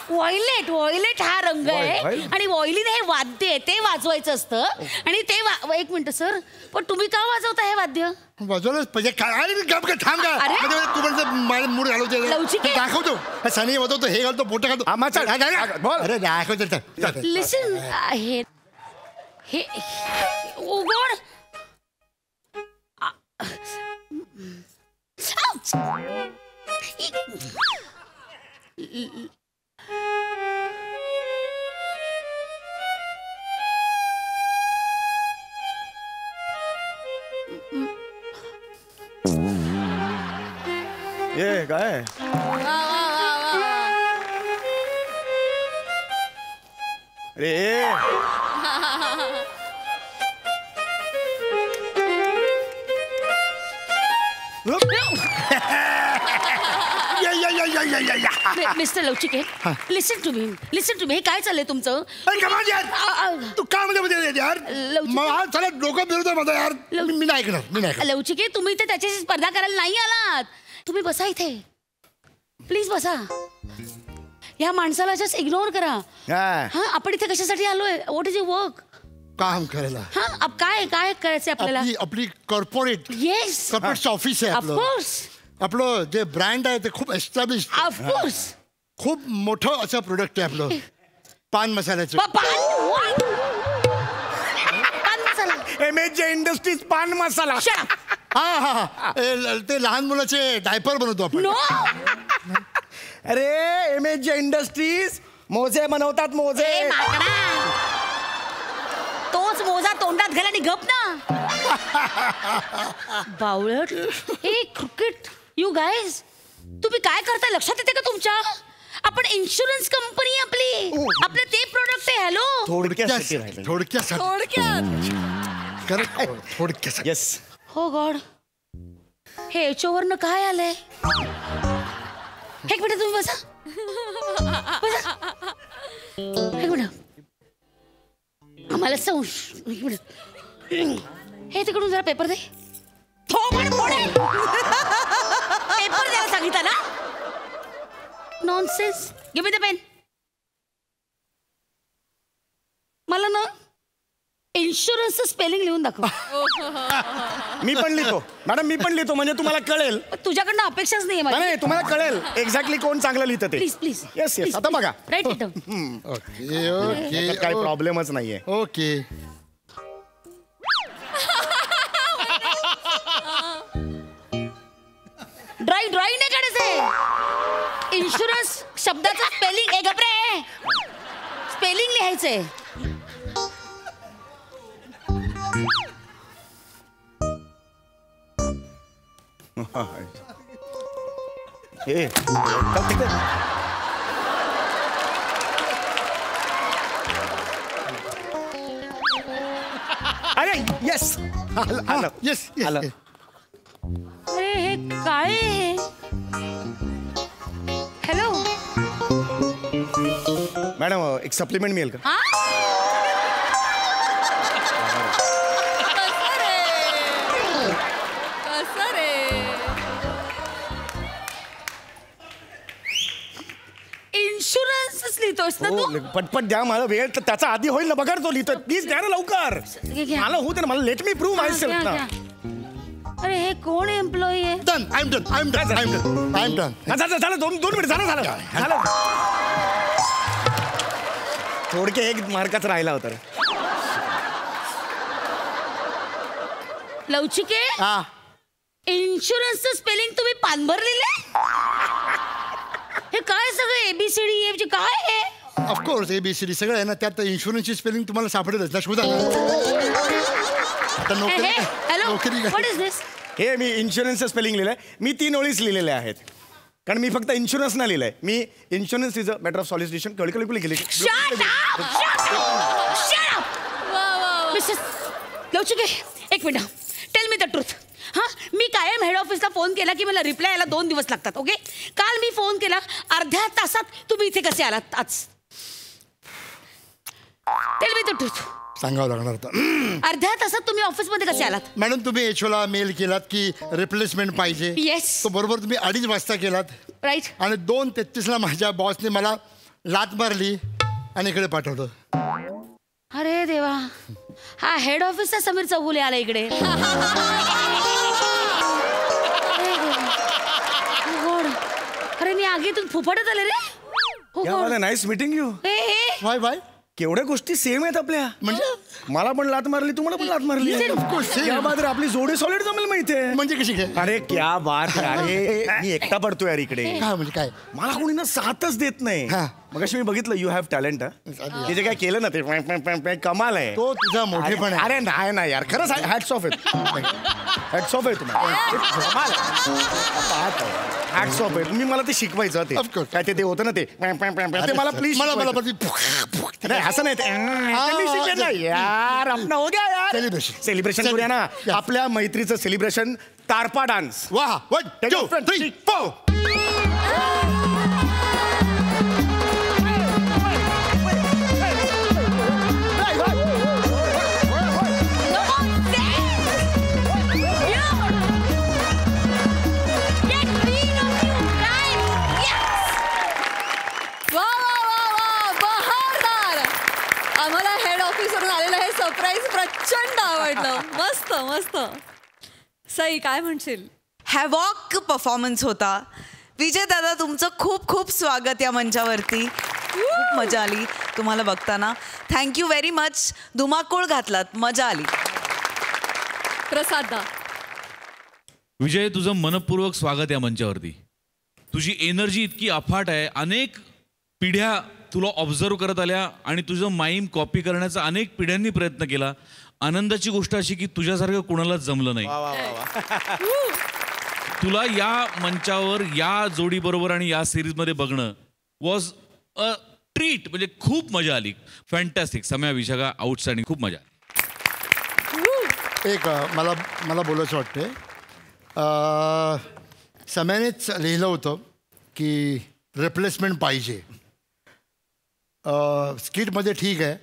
व्हायलेट व्हायलेट हा रंग आहे आणि व्हायलिन हे वाद्य आहे ते वाजवायचं असतं आणि ते एक मिनिट सर पण तुम्ही का वाजवता हे वाद्य वाजवलंच पाहिजे थांब का अरे? तू म्हणजे मूड घालवते लवचिक आहे. दाखवतो सनी वाजवतो हे घालतो पोट घालतो बोल. अरे दाखवतो लिसन हे हे उघड ये काय अरे मिस्टर लवचिके लिसन टू मी हे काय चाललंय तुमचं तू काय म्हणजे यार चला डोकं फिरतोय माझं यार मी नाही ऐकणार लवचिके तुम्ही तर त्याच्याशी स्पर्धा करायला नाही आलात तुम्ही बसा इथे प्लीज बसा या माणसाला जस्ट इग्नोर करा हा आपण इथे कशासाठी आलोय व्हॉट इज युअर वर्क काम करायला हा काय काय करायचंय आपल्याला आपली कॉर्पोरेट येस कॉर्पोरेट ऑफिस आहे ऑफकोर्स आपलं जे ब्रँड आहे ते खूप एस्टॅब्लिश ऑफकोर्स खूप मोठं असं प्रोडक्ट आहे आपलं पान मसाल्याचं पान मसाला MJ इंडस्ट्रीज पान मसाला हा ते लहान मुलाचे डायपर बनवतो आपण नो अरे MJ इंडस्ट्रीज मोजे बनवतात मोजे तोच मोजा तोंडात घाल आणि गप ना बावळट हे क्रिकेट यू गाईज तुम्ही काय करताय लक्षात येते का तुमच्या आपण इन्शुरन्स कंपनी आपली आपले ते प्रोडक्ट आहे हॅलो थोडक्यात येस हो गॉड हे एचओवरनं काय आलंय एक मिनिट तुम्ही बसा एक मिनिट आम्हाला एक मिनिट हे तिकडून जरा पेपर दे पेपर द्यायला सांगितलं ना nonsense give me the pen मला ना इन्शुरन्सचं स्पेलिंग लिहून दाखव मी पण लिहितो मॅडम मी पण लिहितो म्हणजे तुम्हाला कळेल तुझ्याकडनं अपेक्षाच नाही नाही तुम्हाला कळेल एक्झॅक्टली कोण चांगलं लिहितं ते प्लीज प्लीज येस येस आता बघा राईट इट डाऊन ओके काही प्रॉब्लेमच नाहीये ओके ड्रॉइंग नाही काढायचंय इन्शुरन्स शब्दाचं स्पेलिंग आहे घबरे स्पेलिंग लिहायचंय हे अरे येस आलं येस आलं अरे हे काय हॅलो मॅडम एक सप्लिमेंट मिळेल का हा इन्शुरन्सच लिहितोस ना तू पटपट द्या मला वेळ तर त्याचा आधी होईल ना बघा तो लिहितो प्लीज द्या ना लवकर मला होते ना मला लेट मी प्रूव्ह माय सेल्फ ना अरे हे कोण एम्प्लॉई आहे डन आय एम डन झालं दोन मिनिट झालं थोडके एक मार्काच राहिला होता रे लवचिके इन्शुरन्सचं स्पेलिंग तुम्ही पानभर लिहिले हे काय सगळं ABCD काय आहे ऑफकोर्स ABCD सगळं आहे ना त्यात इन्शुरन्सची स्पेलिंग तुम्हाला सापडेलच ना शोधा आता नोकरी व्हॉट इज दिस हे मी इन्शुरन्सचं स्पेलिंग लिहिलंय मी 3 ओळीच लिहिलेल्या आहेत कारण मी फक्त इन्शुरन्स नाही लिहिलंय मी insurance is a matter of solicitation कळकळी गेली लवचिके एक minute tell me the truth हां मी कायम हेड ऑफिसला फोन केला की मला रिप्लाय यायला 2 दिवस लागतात ओके काल मी फोन केला अर्ध्या तासात तुम्ही इथे कसे आलात आज टेल मी द ट्रूथ सांगावं लागणार होतं. अर्ध्या तासात तुम्ही ऑफिसमध्ये कसे आलात? मॅडम तुम्ही एचओला मेल केलात की रिप्लेसमेंट पाहिजे. येस. तो बरोबर तुम्ही 2:30 वाजता केलात. राईट. आणि 2:33 माझ्या बॉसने मला लात मारली आणि इकडे पाठवलं. अरे देवा, हा हेड ऑफिसचा समीर चौगुले आला इकडे. अरे मी आगीतून फुफटत आले रे. Nice meeting you. Bye bye. केवढ्या गोष्टी सेम आहेत आपल्या. म्हणजे मला पण लात मारली, तुम्हाला पण लात मारली. या बाजूला आपली जोडी सॉलिड जमेल माहितीये. म्हणजे कशी काय? अरे क्या बात. अरे मी एकटा पडतोय यार इकडे. काय म्हणजे काय? मला कोणी ना साथच देत नाही. मग मी बघितलं यू हॅव टॅलेंट. ते जे काय केलं ना ते कमाल आहे. तो तुझा मोठेपण आहे. अरे नाही नाही यार, खरंच हॅट्स ऑफ आहे. हॅट्स ऑफ आहे तुम्हाला. हॅट्स ऑफ आहे. तुम्ही मला ते शिकवायचं ते काय ते होतं ना ते मला प्लीज मला असं नाही यार. आपण हो गया यार. सेलिब्रेशन करूया ना आपल्या मैत्रीचं सेलिब्रेशन. तारपा डान्स. वाह. 1 2 3 4. प्रचंड आवडलं. मस्त मस्त. सई काय म्हणशील? हॅवॉक परफॉर्मन्स होता. विजय दादा तुमचं खूप खूप स्वागत या मंचावरती. खूप मजा आली तुम्हाला बघताना. Thank you very much. धुमाकूळ घातलात, मजा आली. प्रसाद दा. विजय तुझं मनपूर्वक स्वागत या मंचावरती. तुझी एनर्जी इतकी अफाट आहे. अनेक पिढ्या तुला ऑब्झर्व करत आल्या आणि तुझं माईम कॉपी करण्याचा अनेक पिढ्यांनी प्रयत्न केला. आनंदाची गोष्ट अशी की तुझ्यासारखं कुणालाच जमलं नाही. तुला या मंचावर या जोडीबरोबर आणि या सिरीजमध्ये बघणं वॉज अ ट्रीट. म्हणजे खूप मजा आली. फॅन्टॅस्टिक. सम्या विशाखा आउटस्टँडिंग. खूप मजा. एक मला बोलायचं वाटते. सम्यानेच लिहिलं होतं की रिप्लेसमेंट पाहिजे. स्किटमध्ये ठीक आहे,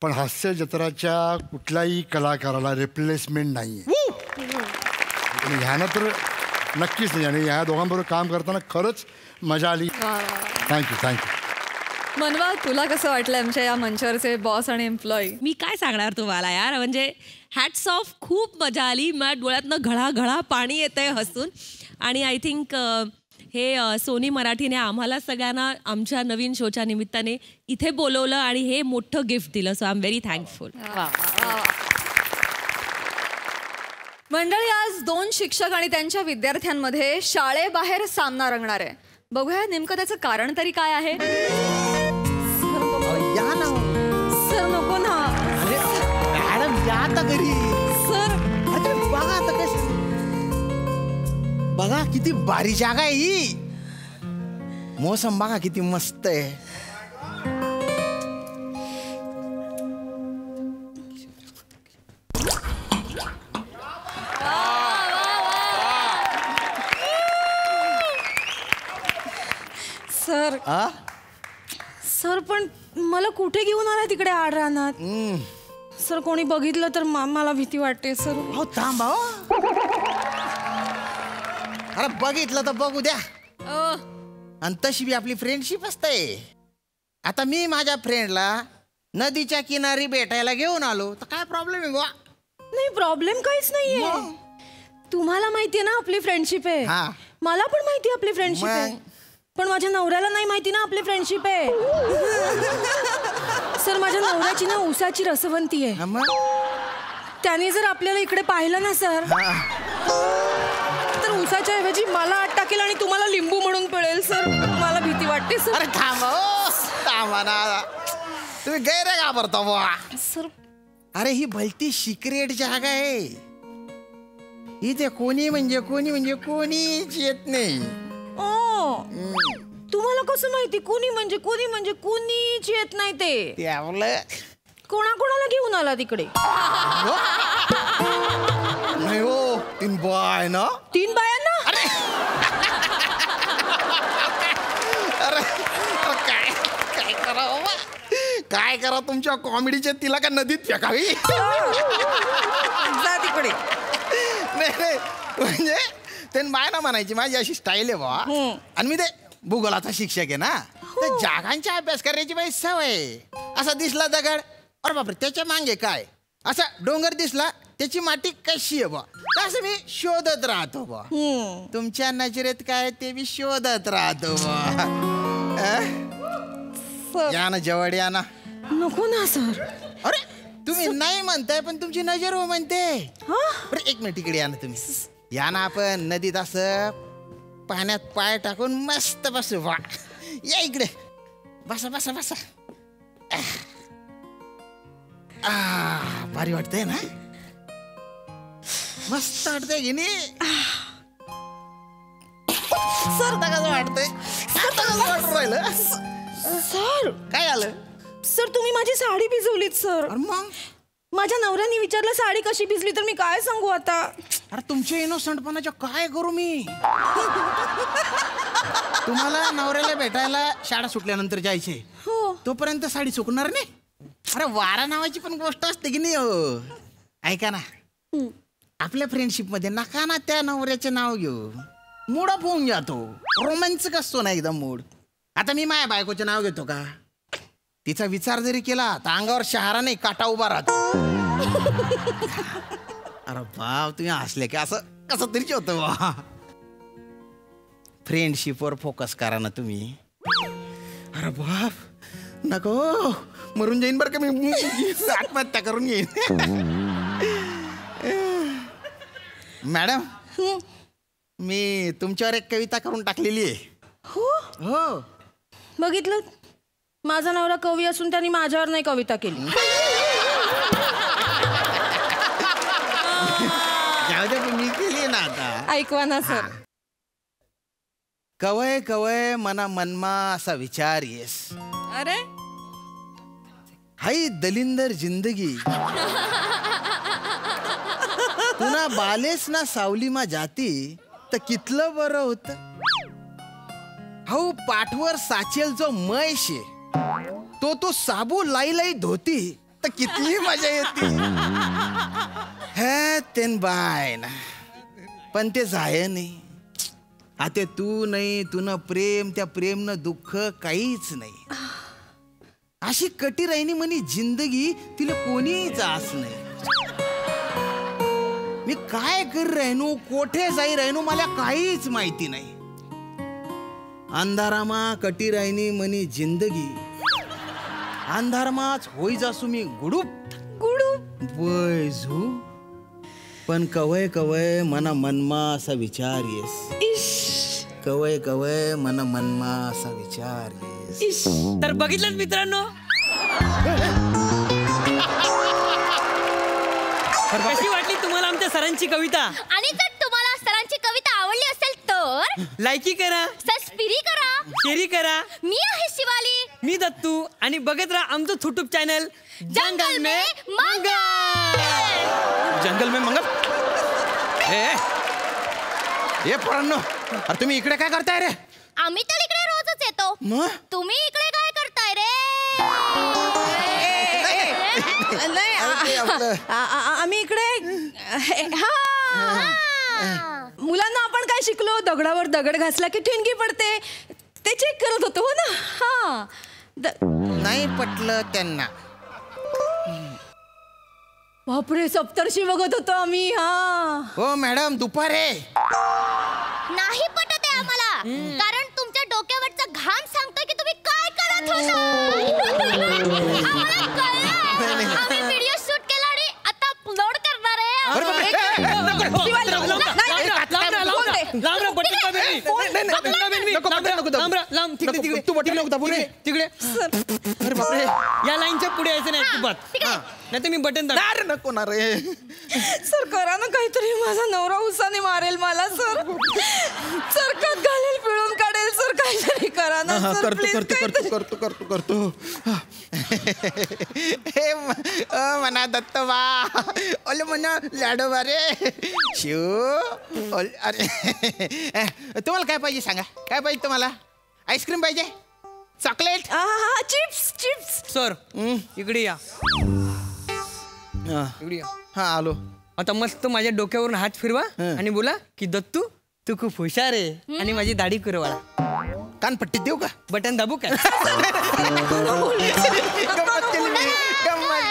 पण हास्य जत्राच्या कुठल्याही कलाकाराला रिप्लेसमेंट नाही आहे. ह्यानं तर नक्कीच नाही. आणि ह्या दोघांबरोबर काम करताना खरंच मजा आली. थँक्यू. मनवा, तुला कसं वाटलं आमच्या या मंचावरचे बॉस आणि एम्प्लॉई? मी काय सांगणार तुम्हाला यार, म्हणजे हॅट्स ऑफ. खूप मजा आली. माझ्या डोळ्यातनं घळा पाणी येतंय हसून. आणि आय थिंक हे सोनी मराठीने आम्हाला सगळ्यांना आमच्या नवीन शोच्या निमित्ताने इथे बोलवलं आणि हे मोठं गिफ्ट दिलं. So I am very thankful. मंडळी, आज 2 शिक्षक आणि त्यांच्या विद्यार्थ्यांमध्ये शाळेबाहेर सामना रंगणार आहे. बघूया नेमकं त्याचं कारण तरी काय आहे. सर नको ना. मॅडम या आता घरी. सर बघा आता कशी. बघा किती भारी जागा आहे ही. मोसम बघा किती मस्त आहे. सर सर पण मला कुठे घेऊन आला तिकडे आड राहणार. सर कोणी बघितलं तर मला भीती वाटते सर. हो थांब. अरे बघितलं तर बघू द्या. आणि तशी बी आपली फ्रेंडशिप असते. आता मी माझ्या फ्रेंडला नदीच्या किनारी भेटायला घेऊन आलो तर काय प्रॉब्लेम आहे बा? नाही प्रॉब्लेम काहीच नाहीये. तुम्हाला माहितीये ना आपली फ्रेंडशिप आहे. मला पण माहिती आपली फ्रेंडशिप आहे. पण माझ्या नवऱ्याला नाही माहिती ना आपली फ्रेंडशिप आहे. सर माझ्या नवऱ्याची ना ऊसाची रसवंती आहे. त्याने जर आपल्याला इकडे पाहिलं ना सर तर ऊसाच्या ऐवजी मला आत टाकेल आणि तुम्हाला लिंबू म्हणून पिळेल. सर मला भीती वाटते सर. अरे थांबा ना. तुम्ही गैर घाबरता बुवा. सर अरे ही भलती सिक्रेट जागा आहे. इथे कोणी म्हणजे कोणीच येत नाही. तुम्हाला कसं माहिती कोणी म्हणजे कोणीच येत नाही ते? कोणाकोणाला घेऊन आला तिकडे? नाही हो 3 बाय ना. 3 बायांना? अरे काय करावं. काय करा तुमच्या कॉमेडीच्या तिला का नदीत फेकावी. जा तिकडे. नाही म्हणजे ते बाय ना म्हणायची माझी अशी स्टाईल आहे बा. आणि मी ते भूगोलाचा शिक्षक आहे ना, तर जागांचा अभ्यास करायची बाई सवय. असा दिसला दगड, अरे बापरे त्याच्या मागे काय, असा डोंगर दिसला त्याची माती कशी आहे बा, असं मी शोधत राहतो बा. तुमच्या नजरेत काय ते मी शोधत राहतो बा. या ना जवळ या ना. नको ना सर. अरे तुम्ही नाही म्हणताय पण तुमची नजर हो म्हणते. बरं एक मिनिट इकडे या ना तुम्ही. या ना आपण नदीत असं पाण्यात पाय टाकून मस्त बसू वा. या इकडे बसा बसा बसा. भारी वाटतंय ना, मस्त वाटतंय की नाही सर. कसं वाटतंय वाटून राहिलं सर. काय आलं सर तुम्ही माझी साडी भिजवलीत सर. मग माझ्या नवऱ्याने विचारलं साडी कशी भिजली, तर मी काय सांगू आता. अरे तुमच्या इनोसंटपणाच्या काय करू मी. तुम्हाला नवऱ्याला भेटायला शाळा सुटल्यानंतर जायचे, तोपर्यंत साडी सुकणार नाही. अरे वारा नावाची पण गोष्ट असते की नाही हो. ऐका ना, आपल्या फ्रेंडशिप मध्ये नका ना त्या नवऱ्याचे नाव घेऊ, मूड ऑफ होऊन जातो. रोमॅन्सिक असतो ना एकदम मूड. आता मी माझ्या बायकोचे नाव घेतो का, तिचा विचार जरी केला तर अंगावर शहारा नाही काटा उभा राहतो. अरे बाप तुम्ही हसले की असं कसं तरीच होतं बा. फ्रेंडशिपवर फोकस करा ना तुम्ही. अरे बाप नको, मरून जाईन बरं का मी, आत्महत्या करून येईन. मॅडम मी तुमच्यावर एक कविता करून टाकलेली आहे. हो बघितलं, माझा नवरा कवी असून त्यांनी माझ्यावर नाही कविता केली. मी केली ना आता. ऐकवा ना सर. कवय कवय मना मनमा असा विचार येस. अरे हाई दलिंदर जिंदगी पुन्हा बालेस ना सावली मा जाती तर कितलं बरं होत. हाऊ पाठवर साचेल जो मैश तो साबू लाई लाई धोती तर कितली मजा येते. हे तेन बाय ना पण ते जाय नाही. आता तू नाही, तुनं प्रेम, त्या प्रेमनं दुःख काहीच नाही. अशी कटी राहिनी म्हणी जिंदगी, तिला कोणीच आस नाही. मी काय कर राहिनो, कोठे जाई राहिनो मला काहीच माहिती नाही. अंधारामा कटी राहिनी म्हणी जिंदगी, अंधारमाच होई जासू मी गुडूप गुडूप वयझू. पण कवय कवय मना मनमा असा विचार येस. कवय कवय मना मनमा असा विचार येस. तर बघितलं मित्रांनो, कशी वाटली तुम्हाला आमच्या सरांची कविता. आणि जर तुम्हाला सरांची कविता आवडली असेल तर लायकी करा, सबस्क्राइब करा, शेअर करा. मी आहे शिवाली, मी दत्तू, आणि बघत राहा आमचं युट्यूब चॅनल जंगल में मंगल. जंगल में मंगल. ए परांनो, अरे तुम्ही इकडे काय करताय रे. आम्ही तर इकडे रोजच येतो, तुम्ही इकडे काय करताय रे. आम्ही इकडे मुलांना आपण काय शिकलो, दगडावर दगड घासला की ठिणगी पडते, ते चेक करत होतो हो ना. हा नाही पटलं त्यांना. बापरे, सप्तर्षी बघत होतो आम्ही. हा हो मॅडम दुपारे. नाही पटत आहे आम्हाला, कारण तुमच्या डोक्यावरचा घाम सांगतोय की तुम्ही काय करत होता. आम्हाला कळलं. आम्ही व्हिडिओ शूट केला आणि आता अपलोड करणार आहे. या लाईनच्या पुढे यायचं नाही अजिबात, नाही तर मी बटन दाब. नको ना रे सर, करा ना काहीतरी. माझा नवरा उसाने मारेल मला सर, चरकात घालेल, पिळून काढेल सर. काहीतरी करा ना सर. करतो करतो करतो करतो करतो करतो. हे म्हणा दत्त वा, ओले म्हणा लाडोबा रे शिव. अरे तुम्हाला काय पाहिजे सांगा, काय पाहिजे तुम्हाला. आईस्क्रीम पाहिजे, चॉकलेट चिप्स चिप्स सर इकडे या इकडे या. हा आलो. आता मस्त माझ्या डोक्यावरून हात फिरवा आणि बोला की दत्तू तू खूप हुशार आहे आणि माझी दाढी कुरवाळा. कानपट्टी देऊ का? बटन दाबू काय?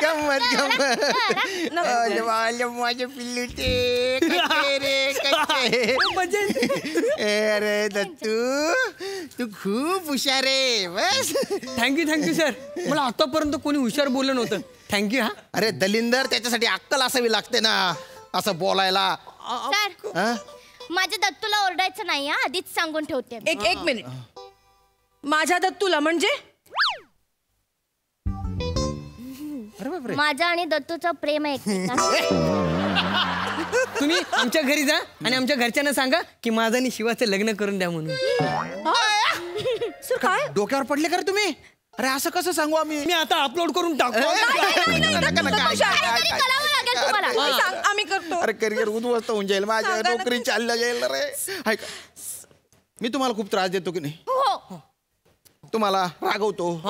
गंमत माझे पिल्लू ते अरे दत्तू तू खूप हुशार आहे. बस थँक्यू सर. मला आतापर्यंत कोणी हुशार बोललं नव्हतं. थँक्यू. हा अरे दलिंदर त्याच्यासाठी अक्कल असावी लागते ना असं बोलायला. सर माझ्या दत्तूला ओरडायचं नाही हा, आधीच सांगून ठेवते. एक मिनिट. माझ्या दत्तूला म्हणजे माझा आणि दत्तूचं प्रेम आहे. तुम्ही आमच्या घरी जा आणि आमच्या घरच्यांना सांगा की माझं आणि शिवाचं लग्न करून द्या म्हणून. काय डोक्यावर पडले का तुम्ही? अरे असं कसं सांगू आम्ही? मी आता अपलोड करून टाकतो. आम्ही करतो. अरे करिअर उद्ध्वस्त होऊन जाईल माझ्या. नोकरी चालल्या जाईल रे. ऐका मी तुम्हाला खूप त्रास देतो की नाही? तुम्हाला रागवतो,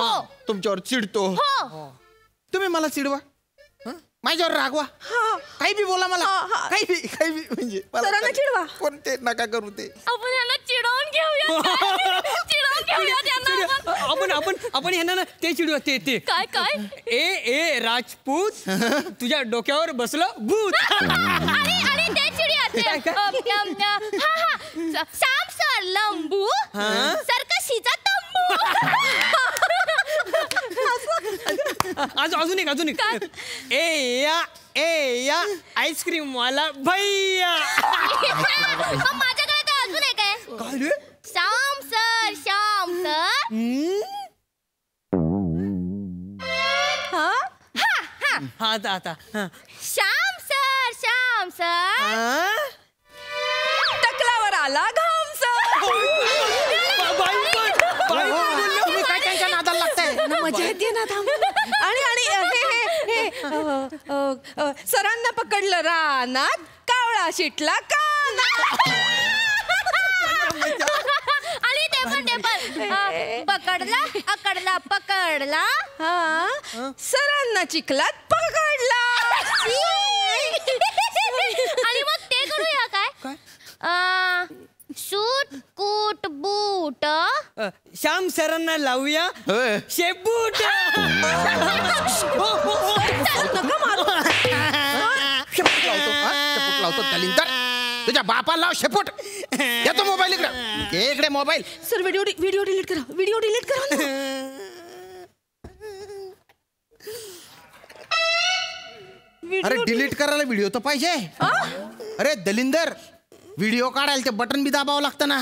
तुमच्यावर चिडतो. तुम्ही मला चिडवा, माझ्यावर रागवा, काही बी बोला मला, काही बी म्हणजे सरांना चिडवा. कोणते नका करू ते. आपण यांना चिडवून घेऊया आपण ह्यांना ना ते चिडवा. ते काय ए राजपूत तुझ्या डोक्यावर बसलं भूत. आणि ते चिडूया. श्याम सर लंबू सर्कशीचा तंबू. अजून एक ए या आईस्क्रीम वाला भैया. माझ्याकडे काय अजून एक आहे. काय रे? श्याम सर आता श्याम सर टकलावर आला घाम सर. तुम्ही काय त्यांच्या नादाला लागताय? मजा येते ना. आणि सरांना पकडलं रानात कावळा शिटला कानात. आणि ते पण पकडला सरांना चिखलात पकडला. आणि मग ते करूया काय? सूट कूट बूट. श्याम सरांना लावूया शेबूट. शेपूट लावतो दलिंदर. तुझ्या बापाला लाव शेपूट. येतो मोबाईल इकडे मोबाईल. सर व्हिडिओ डिलीट करा. व्हिडिओ डिलीट करा. अरे डिलीट करायला व्हिडिओ तर पाहिजे. अरे दलिंदर व्हिडिओ काढायला ते बटन बी दाबावं लागतं ना.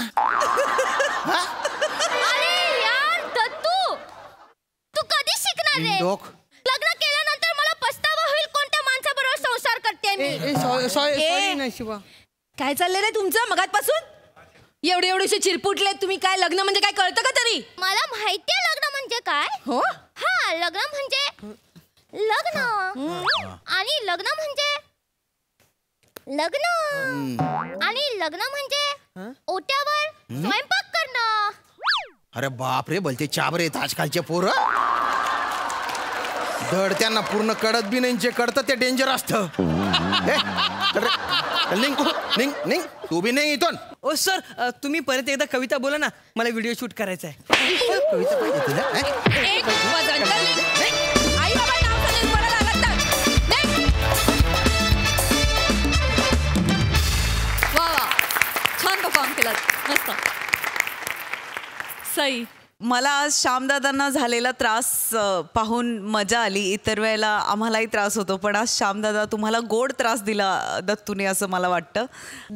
अरे यार दत्तू तू कधी शिकणार रे? लग्न केल्यानंतर मला पस्तावा होईल कोणत्या माणसाबरोबर संसार करते मी. सॉरी ना शिवा. काय चाललंय रे तुमचं मगातपासून? एवढेसे चिरपुटले तुम्ही. काय लग्न म्हणजे काय कळतं का तरी? मला माहितीये लग्न म्हणजे काय. हो हा लग्न म्हणजे लग्न. आणि लग्न म्हणजे ओट्यावर स्वयंपाक करणं. अरे बाप रे भलते चाबरे आहेत आजकालचे पोरं. धड त्यांना पूर्ण कळत बी नाही. जे कळतं ते डेंजर असतं. निघ तू बी नाही इथून. ओ सर तुम्ही परत एकदा कविता बोला ना. मला व्हिडिओ शूट करायचा आहे. कविता पाहिजे तुला? आई बाबा नाव सांगेल मला लागत नाही. वा छान परफॉर्म केलात. मस्त. सई मला आज श्यामदादांना झालेला त्रास पाहून मजा आली. इतर वेळेला आम्हालाही त्रास होतो, पण आज श्यामदादा तुम्हाला गोड त्रास दिला दत्तूने असं मला वाटतं.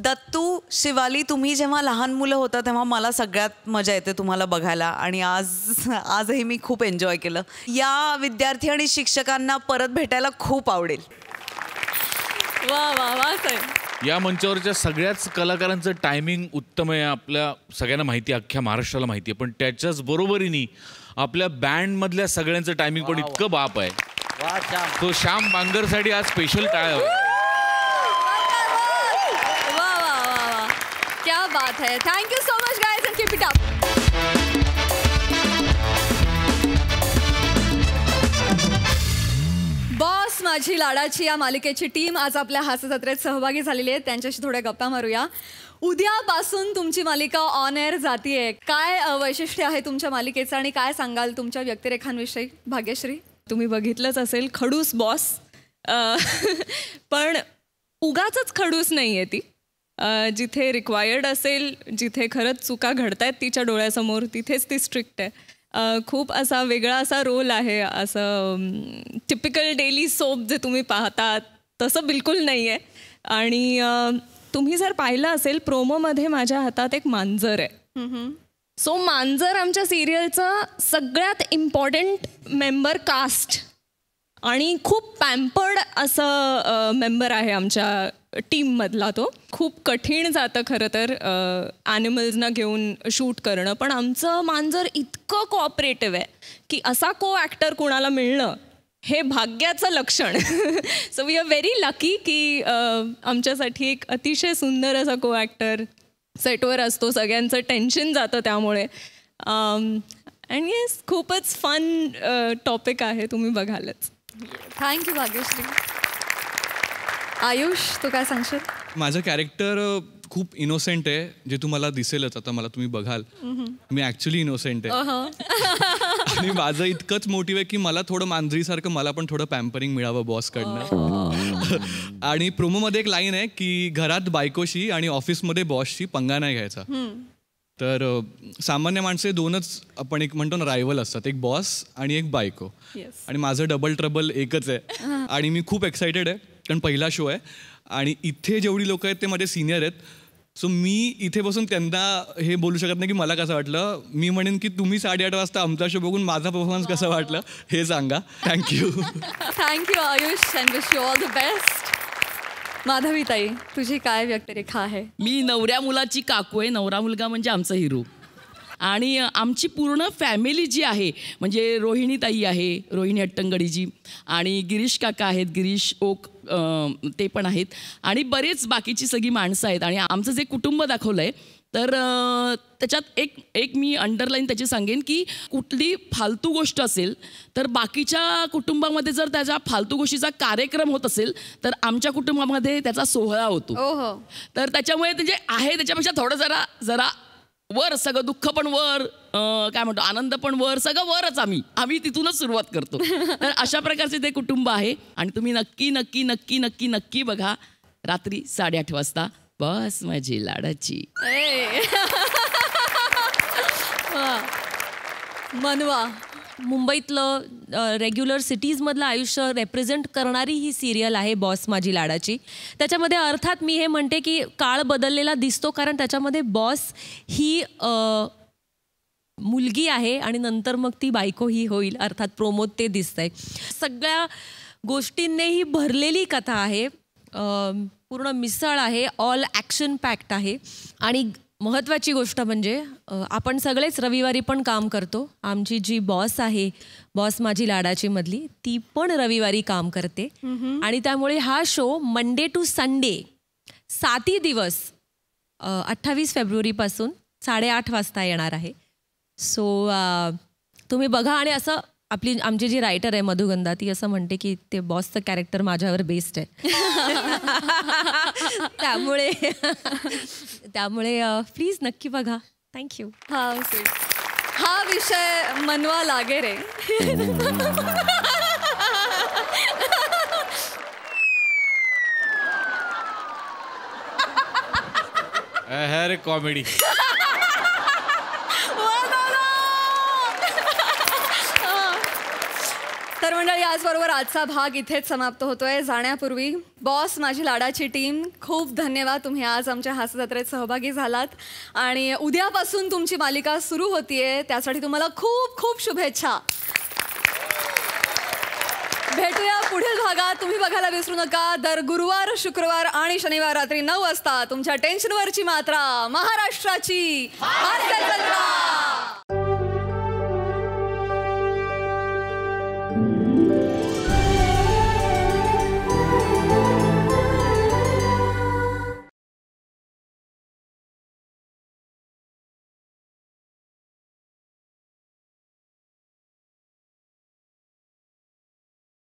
दत्तू, शिवाली, तुम्ही जेव्हा लहान मुलं होता तेव्हा मला सगळ्यात मजा येते तुम्हाला बघायला. आणि आजही मी खूप एन्जॉय केलं. या विद्यार्थी आणि शिक्षकांना परत भेटायला खूप आवडेल. वा वा वा सई. या मंचावरच्या सगळ्याच कलाकारांचं टायमिंग उत्तम आहे. आपल्या सगळ्यांना माहिती आहे, अख्ख्या महाराष्ट्राला माहिती आहे. पण त्याच्याच बरोबरीने आपल्या बँडमधल्या सगळ्यांचं टायमिंग पण इतकं बाप आहे. तो श्याम बांगरसाठी आज स्पेशल टाळ्या. वा वा वा वा क्या बात है. Thank you so much guys and keep it up. माझी लाडाची या मालिकेची टीम आज आपल्या हास्यजत्रेत सहभागी झालेली आहे. त्यांच्याशी थोड्या गप्पा मारूया. उद्यापासून तुमची मालिका ऑन एअर जातीये. काय वैशिष्ट्य आहे तुमच्या मालिकेचं आणि काय सांगाल तुमच्या व्यक्तिरेखांविषयी? भाग्यश्री, तुम्ही बघितलंच असेल खडूस बॉस, पण उगाचच खडूस नाही आहे ती. जिथे रिक्वायर्ड असेल, जिथे खरंच चुका घडतायत तिच्या डोळ्यासमोर, तिथेच ती स्ट्रिक्ट आहे. खूप असा वेगळा असा रोल आहे. असं टिपिकल डेली सोप जे तुम्ही पाहतात तसं बिलकुल नाही आहे. आणि तुम्ही जर पाहिलं असेल प्रोमोमध्ये माझ्या हातात एक मांजर आहे. सो मांजर आमच्या सिरियलचं सगळ्यात इम्पॉर्टंट मेंबर कास्ट आणि खूप पॅम्पर्ड असं मेंबर आहे आमच्या टीममधला. तो खूप कठीण जातं खरं तर ॲनिमल्सना घेऊन शूट करणं, पण आमचं मांजर इतकं कोऑपरेटिव्ह आहे की असा को ॲक्टर कुणाला मिळणं हे भाग्याचं लक्षण. So we are very lucky की आमच्यासाठी एक अतिशय सुंदर असा को ॲक्टर सेटवर असतो. सगळ्यांचं टेन्शन जातं त्यामुळे. अँड येस, खूपच फन टॉपिक आहे, तुम्ही बघालच. थँक्यू भाग्यश्री. आयुष, तू काय सांगशील? माझं कॅरेक्टर खूप इनोसेंट आहे, जे तुम्हाला दिसेलच आता मला तुम्ही बघाल. मी ॲक्च्युली इनोसेंट आहे आणि माझं इतकंच मोटिव्ह आहे की मला थोडं मांजरीसारखं मला पण थोडं पॅम्परिंग मिळावं बॉसकडनं. आणि प्रोमोमध्ये एक लाईन आहे की घरात बायकोशी आणि ऑफिसमध्ये बॉसशी पंगा नाही घ्यायचा. तर सामान्य माणसे दोनच आपण एक म्हणतो ना रायव्हल असतात, एक बॉस आणि एक बायको. आणि माझं डबल ट्रबल एकच आहे. आणि मी खूप एक्सायटेड आहे कारण पहिला शो आहे आणि इथे जेवढी लोक आहेत ते माझे सिनियर आहेत. सो मी इथे बसून त्यांना हे बोलू शकत नाही की मला कसं वाटलं. मी म्हणेन की तुम्ही 8:30 वाजता आमचा शो बघून माझा परफॉर्मन्स कसा वाटलं हे सांगा. Thank you. Thank you Ayush and wish you all the best. माधवीताई, तुझी काय व्यक्तिरेखा आहे? मी नवऱ्या मुलाची काकू आहे. नवरा मुलगा म्हणजे आमचा हिरो. आणि आमची पूर्ण फॅमिली जी आहे म्हणजे रोहिणी ताई आहे, रोहिणी अट्टंगडीजी, आणि गिरीश काका आहेत, गिरीश ओक ते पण आहेत, आणि बरेच बाकीची सगळी माणसं आहेत. आणि आमचं जे कुटुंब दाखवलं आहे तर त्याच्यात एक मी अंडरलाईन त्याची सांगेन की कुठली फालतू गोष्ट असेल तर बाकीच्या कुटुंबामध्ये जर त्याच्या फालतू गोष्टीचा कार्यक्रम होत असेल तर आमच्या कुटुंबामध्ये त्याचा सोहळा होतो. तर त्याच्यामुळे म्हणजे आहे त्याच्यापेक्षा थोडं जरा वर, सगळं दुःख पण वर, काय म्हणतो आनंद पण वर, सगळं वरच. आम्ही तिथूनच सुरुवात करतो. तर अशा प्रकारचे ते कुटुंब आहे. आणि तुम्ही नक्की नक्की नक्की नक्की नक्की बघा रात्री 8:30 वाजता बॉस माझी लाडाची. मनवा, मुंबईतलं रेग्युलर सिटीजमधलं आयुष्य रेप्रेझेंट करणारी ही सिरियल आहे बॉस माझी लाडाची. त्याच्यामध्ये अर्थात मी हे म्हणते की काळ बदललेला दिसतो कारण त्याच्यामध्ये बॉस ही मुलगी आहे आणि नंतर मग ती बायको ही होईल. अर्थात प्रोमोत ते दिसतंय. सगळ्या गोष्टींनीही भरलेली कथा आहे. पूर्ण मिसळ आहे. ऑल ॲक्शन पॅक्ट आहे. आणि महत्त्वाची गोष्ट म्हणजे आपण सगळेच रविवारी पण काम करतो. आमची जी बॉस आहे, बॉस माझी लाडाची मधली, ती पण रविवारी काम करते. आणि त्यामुळे हा शो मंडे टू संडे 7 दिवस 28 फेब्रुवारीपासून 8:30 वाजता येणार आहे. सो तुम्ही बघा. आणि असं आमची जी रायटर आहे मधुगंधा, ती असं म्हणते की ते बॉसचं कॅरेक्टर माझ्यावर बेस्ड आहे. त्यामुळे प्लीज नक्की बघा. थँक्यू. हा विषय मनवा लागे रे. अरे कॉमेडी. तर मंडळी, आजबरोबर आजचा भाग इथेच समाप्त होतोय. जाण्यापूर्वी बॉस माझी लाडाची टीम, खूप धन्यवाद. तुम्ही आज आमच्या हास्यजत्रेत सहभागी झालात आणि उद्यापासून तुमची मालिका सुरू होतीये, त्यासाठी तुम्हाला खूप खूप शुभेच्छा. भेटूया पुढील भागात. तुम्ही बघायला विसरू नका दर गुरुवार, शुक्रवार आणि शनिवार रात्री 9 वाजता तुमच्या टेन्शनवरची मात्रा महाराष्ट्राची.